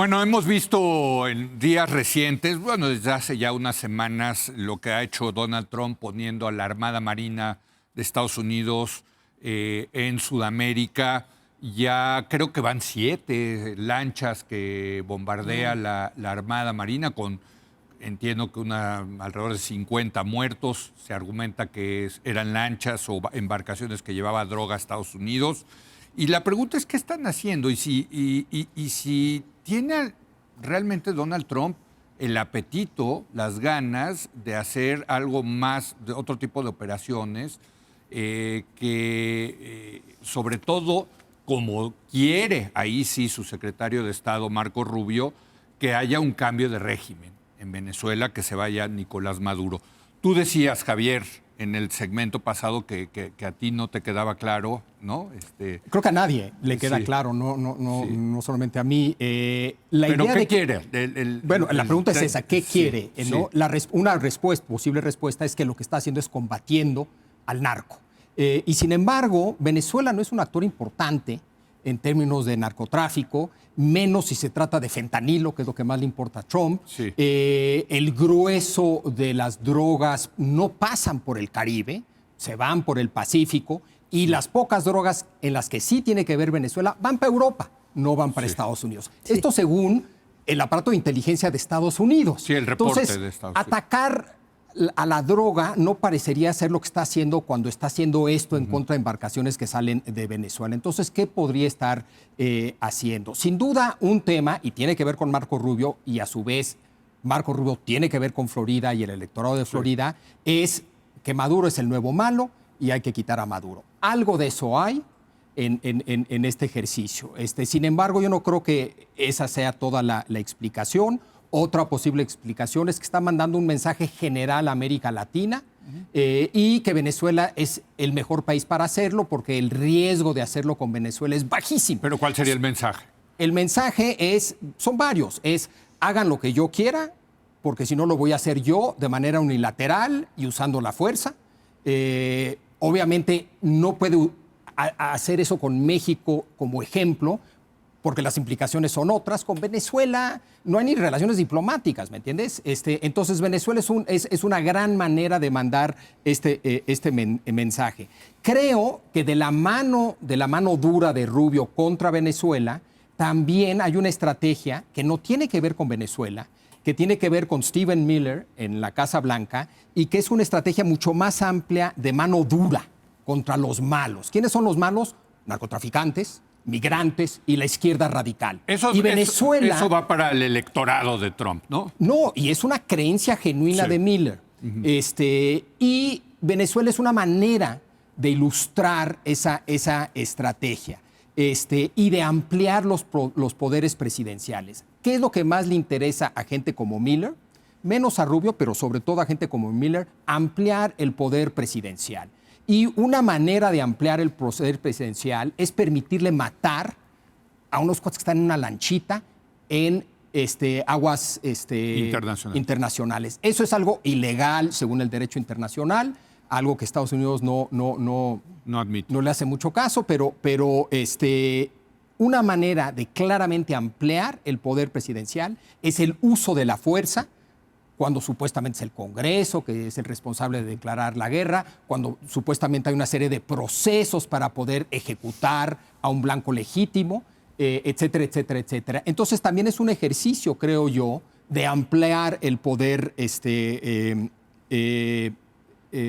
Bueno, hemos visto en días recientes, bueno, desde hace ya unas semanas, lo que ha hecho Donald Trump poniendo a la Armada Marina de Estados Unidos en Sudamérica. Ya creo que van 7 lanchas que bombardea la Armada Marina con, entiendo que alrededor de 50 muertos. Se argumenta que eran lanchas o embarcaciones que llevaban droga a Estados Unidos. Y la pregunta es, ¿qué están haciendo? Y si tiene realmente Donald Trump el apetito, las ganas de hacer algo más, de otro tipo de operaciones, sobre todo, como quiere, ahí sí, su secretario de Estado, Marco Rubio, que haya un cambio de régimen en Venezuela, que se vaya Nicolás Maduro. Tú decías, Javier, en el segmento pasado que a ti no te quedaba claro, ¿no? Creo que a nadie le queda Sí. claro, Sí. no solamente a mí. ¿Pero qué quiere? Bueno, la pregunta es esa, ¿qué quiere? Sí. ¿No? Una posible respuesta es que lo que está haciendo es combatiendo al narco. Y sin embargo, Venezuela no es un actor importante en términos de narcotráfico, menos si se trata de fentanilo, que es lo que más le importa a Trump. Sí. El grueso de las drogas no pasan por el Caribe, se van por el Pacífico, y las pocas drogas en las que sí tiene que ver Venezuela van para Europa, no van para Estados Unidos. Esto según el aparato de inteligencia de Estados Unidos. Sí, el reporte Entonces, de Estados Unidos. atacar a la droga no parecería ser lo que está haciendo cuando está haciendo esto en contra de embarcaciones que salen de Venezuela. Entonces, ¿qué podría estar haciendo? Sin duda, un tema, y tiene que ver con Marco Rubio, y a su vez Marco Rubio tiene que ver con Florida y el electorado de Florida, es que Maduro es el nuevo malo y hay que quitar a Maduro. Algo de eso hay en este ejercicio. Sin embargo, yo no creo que esa sea toda la explicación. Otra posible explicación es que está mandando un mensaje general a América Latina y que Venezuela es el mejor país para hacerlo porque el riesgo de hacerlo con Venezuela es bajísimo. ¿Pero cuál sería el mensaje? El mensaje son varios. Hagan lo que yo quiera, porque si no lo voy a hacer yo de manera unilateral y usando la fuerza. Obviamente no puede hacer eso con México como ejemplo, porque las implicaciones son otras. Con Venezuela no hay ni relaciones diplomáticas, ¿me entiendes? Entonces Venezuela es una gran manera de mandar este mensaje. Creo que de la mano dura de Rubio contra Venezuela, también hay una estrategia que no tiene que ver con Venezuela, que tiene que ver con Stephen Miller en la Casa Blanca y que es una estrategia mucho más amplia de mano dura contra los malos. ¿Quiénes son los malos? Narcotraficantes, migrantes y la izquierda radical. Y Venezuela... Eso va para el electorado de Trump, ¿no? No, y es una creencia genuina de Miller. Y Venezuela es una manera de ilustrar esa estrategia y de ampliar los poderes presidenciales. ¿Qué es lo que más le interesa a gente como Miller? Menos a Rubio, pero sobre todo a gente como Miller, ampliar el poder presidencial. Y una manera de ampliar el poder presidencial es permitirle matar a unos cuates que están en una lanchita en aguas internacionales. Eso es algo ilegal según el derecho internacional, algo que Estados Unidos no admite. No le hace mucho caso, pero una manera de claramente ampliar el poder presidencial es el uso de la fuerza, cuando supuestamente es el Congreso, que es el responsable de declarar la guerra, cuando supuestamente hay una serie de procesos para poder ejecutar a un blanco legítimo, etcétera, etcétera, etcétera. Entonces también es un ejercicio, creo yo, de ampliar el poder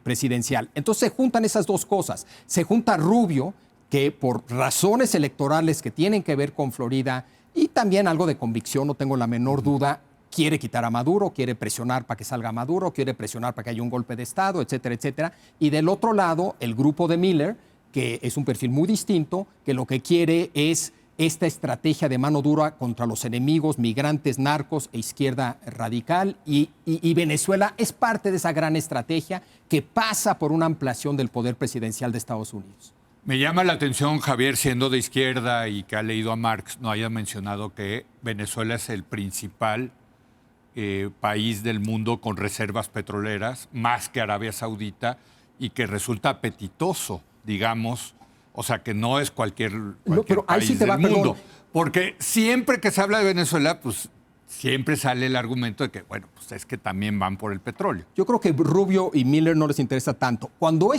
presidencial. Entonces se juntan esas dos cosas. Se junta Rubio, que por razones electorales que tienen que ver con Florida y también algo de convicción, no tengo la menor duda, quiere quitar a Maduro, quiere presionar para que salga Maduro, quiere presionar para que haya un golpe de Estado, etcétera, etcétera. Y del otro lado, el grupo de Miller, que es un perfil muy distinto, que lo que quiere es esta estrategia de mano dura contra los enemigos, migrantes, narcos e izquierda radical. Y Venezuela es parte de esa gran estrategia que pasa por una ampliación del poder presidencial de Estados Unidos. Me llama la atención, Javier, siendo de izquierda y que ha leído a Marx, no haya mencionado que Venezuela es el principal país del mundo con reservas petroleras, más que Arabia Saudita, y que resulta apetitoso, digamos, O sea, que no es cualquier pero ahí país sí te va, del mundo. perdón. Porque siempre que se habla de Venezuela, pues siempre sale el argumento de que, bueno, pues es que también van por el petróleo. Yo creo que Rubio y Miller no les interesa tanto. Cuando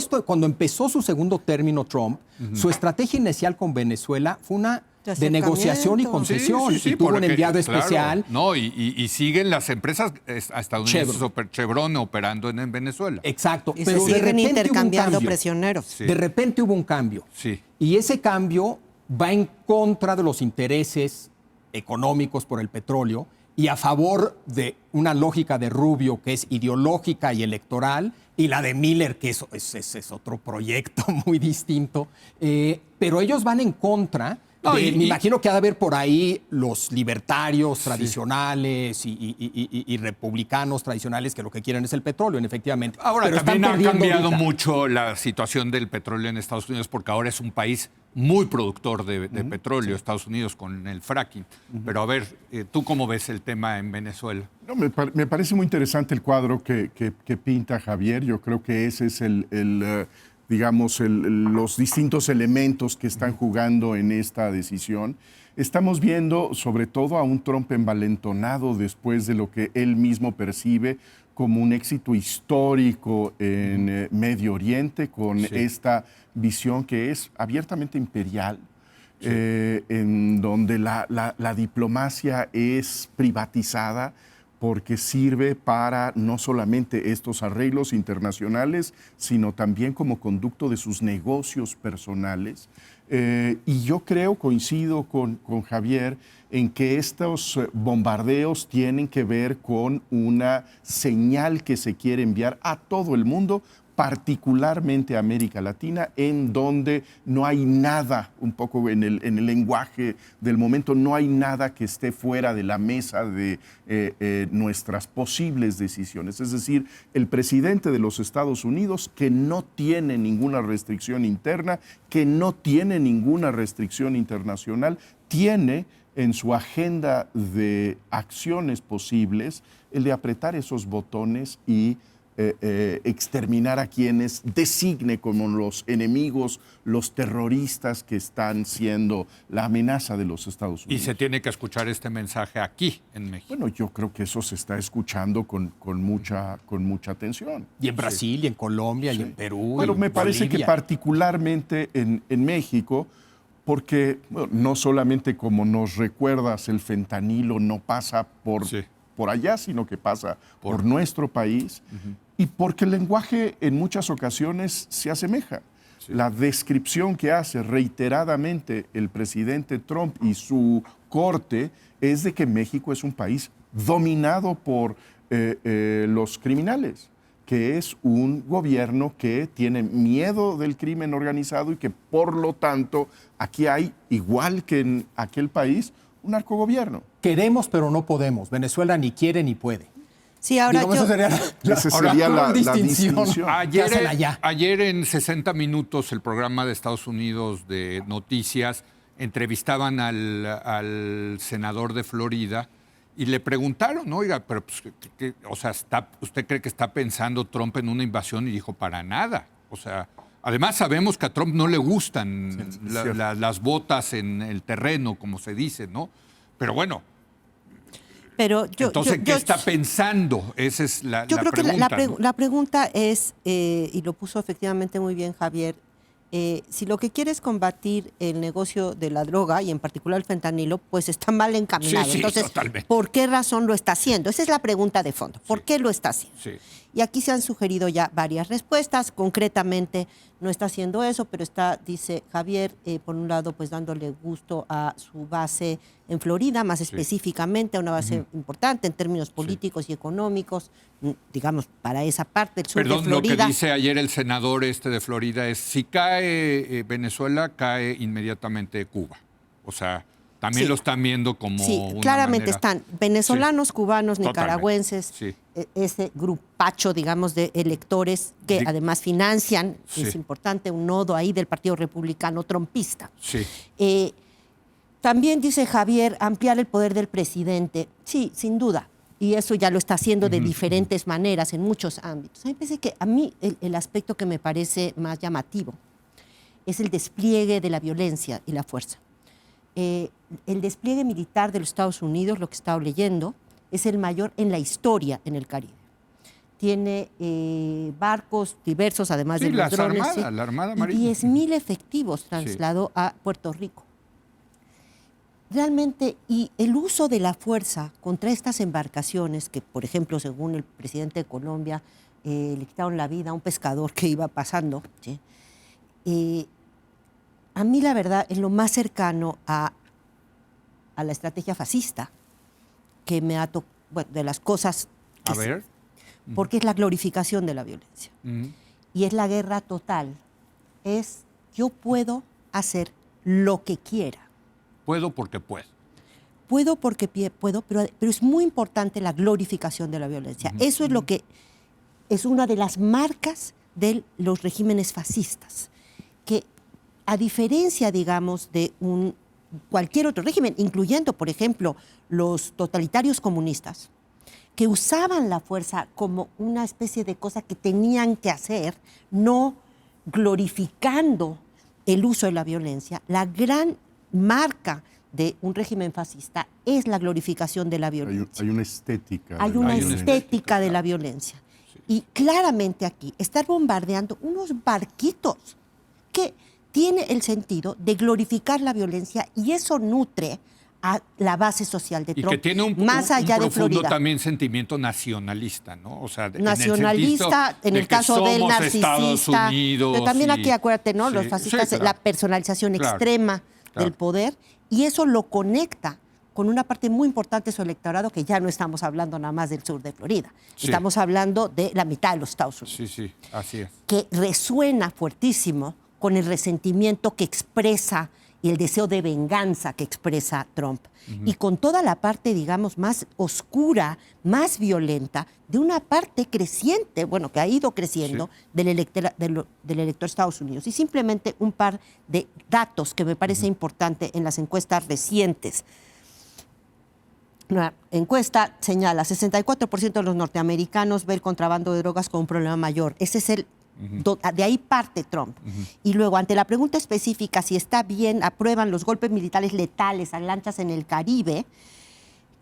empezó su segundo término Trump, su estrategia inicial con Venezuela fue una de negociación y concesión. Sí, y tuvo un porque, enviado claro, especial. no, y siguen las empresas estadounidenses Chevron operando en Venezuela. Exacto. Y pero se siguen de repente intercambiando hubo un cambio. prisioneros. Sí. De repente hubo un cambio. Sí. Y ese cambio va en contra de los intereses económicos por el petróleo y a favor de una lógica de Rubio que es ideológica y electoral, y la de Miller, que es otro proyecto muy distinto. Pero ellos van en contra. Me imagino que ha de haber por ahí los libertarios tradicionales y republicanos tradicionales que lo que quieren es el petróleo, efectivamente. Ahora, pero también ha cambiado ahorita mucho la situación del petróleo en Estados Unidos, porque ahora es un país muy productor de petróleo, Estados Unidos, con el fracking. Pero a ver, ¿tú cómo ves el tema en Venezuela? No, me parece muy interesante el cuadro que pinta Javier. Yo creo que ese es los distintos elementos que están jugando en esta decisión. Estamos viendo sobre todo a un Trump envalentonado después de lo que él mismo percibe como un éxito histórico en Medio Oriente, con esta visión que es abiertamente imperial, en donde la diplomacia es privatizada, porque sirve para no solamente estos arreglos internacionales, sino también como conducto de sus negocios personales. Y yo coincido con Javier, en que estos bombardeos tienen que ver con una señal que se quiere enviar a todo el mundo, particularmente a América Latina, en donde no hay nada, un poco en el lenguaje del momento, no hay nada que esté fuera de la mesa de nuestras posibles decisiones. Es decir, el presidente de los Estados Unidos, que no tiene ninguna restricción interna, que no tiene ninguna restricción internacional, tiene en su agenda de acciones posibles el de apretar esos botones y exterminar a quienes designe como los enemigos, los terroristas que están siendo la amenaza de los Estados Unidos. Y se tiene que escuchar este mensaje aquí, en México. Bueno, yo creo que eso se está escuchando con mucha atención. Y en Brasil, y en Colombia, y en Perú. Pero y en me parece Bolivia. que particularmente en México, porque no solamente como nos recuerdas, el fentanilo no pasa por allá, sino que pasa por nuestro país, y porque el lenguaje en muchas ocasiones se asemeja. La descripción que hace reiteradamente el presidente Trump y su corte es de que México es un país dominado por los criminales, que es un gobierno que tiene miedo del crimen organizado y que por lo tanto aquí hay, igual que en aquel país, un narcogobierno. Queremos, pero no podemos. Venezuela ni quiere ni puede. Sí, ahora Digamos, esa sería la distinción. distinción. ¿Qué hacen allá? Ayer en 60 Minutos, el programa de Estados Unidos de noticias, entrevistaban al senador de Florida y le preguntaron, oiga, pero pues, o sea, ¿usted cree que está pensando Trump en una invasión? Y dijo, para nada. O sea, además sabemos que a Trump no le gustan las botas en el terreno, como se dice, ¿no? Pero bueno, pero entonces, ¿qué está pensando? Esa es la yo creo pregunta. que ¿no? la pregunta es, y lo puso efectivamente muy bien Javier, si lo que quiere es combatir el negocio de la droga y en particular el fentanilo, pues está mal encaminado. Sí, entonces, totalmente. ¿por qué razón lo está haciendo? Esa es la pregunta de fondo. ¿Por qué lo está haciendo? Sí. Y aquí se han sugerido ya varias respuestas. Concretamente, no está haciendo eso, pero está, dice Javier, por un lado, pues dándole gusto a su base en Florida, más específicamente a una base importante en términos políticos y económicos, digamos, para esa parte del sur Perdón, de Florida. lo que dice ayer el senador de Florida es, si cae Venezuela, cae inmediatamente Cuba. O sea, también lo están viendo como una claramente manera... están venezolanos, cubanos, Totalmente. nicaragüenses, Sí. ese grupacho, digamos, de electores que además financian, es importante, un nodo ahí del Partido Republicano trompista. Sí. También dice Javier, ampliar el poder del presidente. Sí, sin duda. Y eso ya lo está haciendo de diferentes maneras, en muchos ámbitos. A mí me parece que el aspecto que me parece más llamativo es el despliegue de la violencia y la fuerza. El despliegue militar de los Estados Unidos, lo que he estado leyendo, es el mayor en la historia en el Caribe. Tiene barcos diversos, además de los drones. La Armada y Marina. 10.000 efectivos trasladó a Puerto Rico. Realmente, y el uso de la fuerza contra estas embarcaciones, que por ejemplo, según el presidente de Colombia, le quitaron la vida a un pescador que iba pasando, ¿sí? A mí la verdad es lo más cercano a la estrategia fascista que me ha tocado, bueno, de las cosas que A ver. porque es la glorificación de la violencia. Y es la guerra total. Es yo puedo hacer lo que quiera. Puedo porque puedo. Puedo porque puedo, pero es muy importante la glorificación de la violencia. Eso es lo que es una de las marcas de los regímenes fascistas, que a diferencia, digamos, de cualquier otro régimen, incluyendo, por ejemplo, los totalitarios comunistas, que usaban la fuerza como una especie de cosa que tenían que hacer, no glorificando el uso de la violencia, la gran marca de un régimen fascista es la glorificación de la violencia. Hay una estética. Hay una estética de la violencia. Y claramente aquí estar bombardeando unos barquitos que tiene el sentido de glorificar la violencia y eso nutre a la base social de Trump. Y que tiene más allá un de profundo Florida. también sentimiento nacionalista, ¿no? O sea, Nacionalista, en el caso del narcisista. Unidos, pero también aquí, acuérdate, ¿no? Sí, Los fascistas, sí, claro. la personalización Claro, extrema claro. del poder, y eso lo conecta con una parte muy importante de su electorado, que ya no estamos hablando nada más del sur de Florida. Sí. Estamos hablando de la mitad de los Estados Unidos. Sí, sí, así es. Que resuena fuertísimo con el resentimiento que expresa y el deseo de venganza que expresa Trump. Y con toda la parte, digamos, más oscura, más violenta, de una parte creciente, bueno, que ha ido creciendo del elector de Estados Unidos. Y simplemente un par de datos que me parece importante en las encuestas recientes. Una encuesta señala, 64% de los norteamericanos ve el contrabando de drogas como un problema mayor. Ese es de ahí parte Trump. Y luego, ante la pregunta específica si está bien, aprueban los golpes militares letales a lanchas en el Caribe,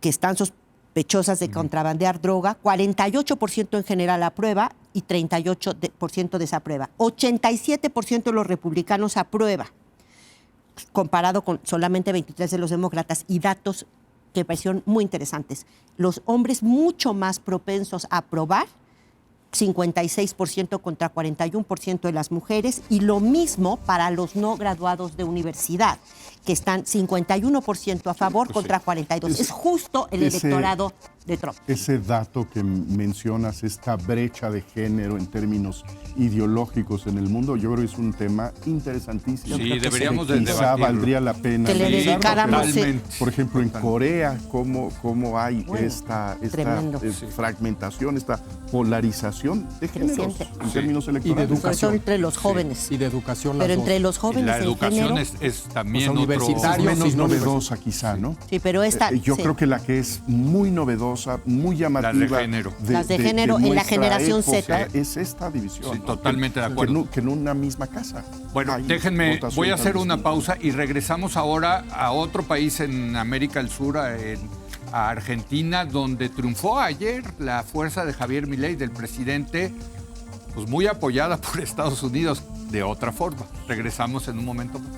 que están sospechosas de contrabandear droga, 48% en general aprueba y 38% desaprueba. 87% de los republicanos aprueba, comparado con solamente 23% de los demócratas, y datos que me parecieron muy interesantes. Los hombres mucho más propensos a aprobar, 56% contra 41% de las mujeres, y lo mismo para los no graduados de universidad, que están 51% a favor contra 42%. Es justo el electorado de Trump. Ese dato que mencionas, esta brecha de género en términos ideológicos en el mundo, yo creo que es un tema interesantísimo. Sí, deberíamos de Quizá debatirlo. valdría la pena Que le analizarlo, dedicáramos, pero, Totalmente. por ejemplo, en Corea, cómo hay Bueno, esta tremendo. fragmentación, esta polarización de géneros Creciente. en términos electorales. Sobre todo entre los jóvenes. Y de educación Pero las entre dos. los Y jóvenes la el educación género, es también O sea, otro... Es universitarios, menos sí, no novedosa quizá, ¿no? sí, pero esta... Yo sí. creo que la que es muy novedosa, muy llamativa. género. Las de género en la nuestra generación época Z. es esta división. Sí, ¿no? totalmente de Que acuerdo. que en una misma casa. Bueno, hay déjenme, votación voy a tan hacer una distinta. pausa y regresamos ahora a otro país en América del Sur, a Argentina, donde triunfó ayer la fuerza de Javier Milei, del presidente, pues muy apoyada por Estados Unidos de otra forma. Regresamos en un momento más.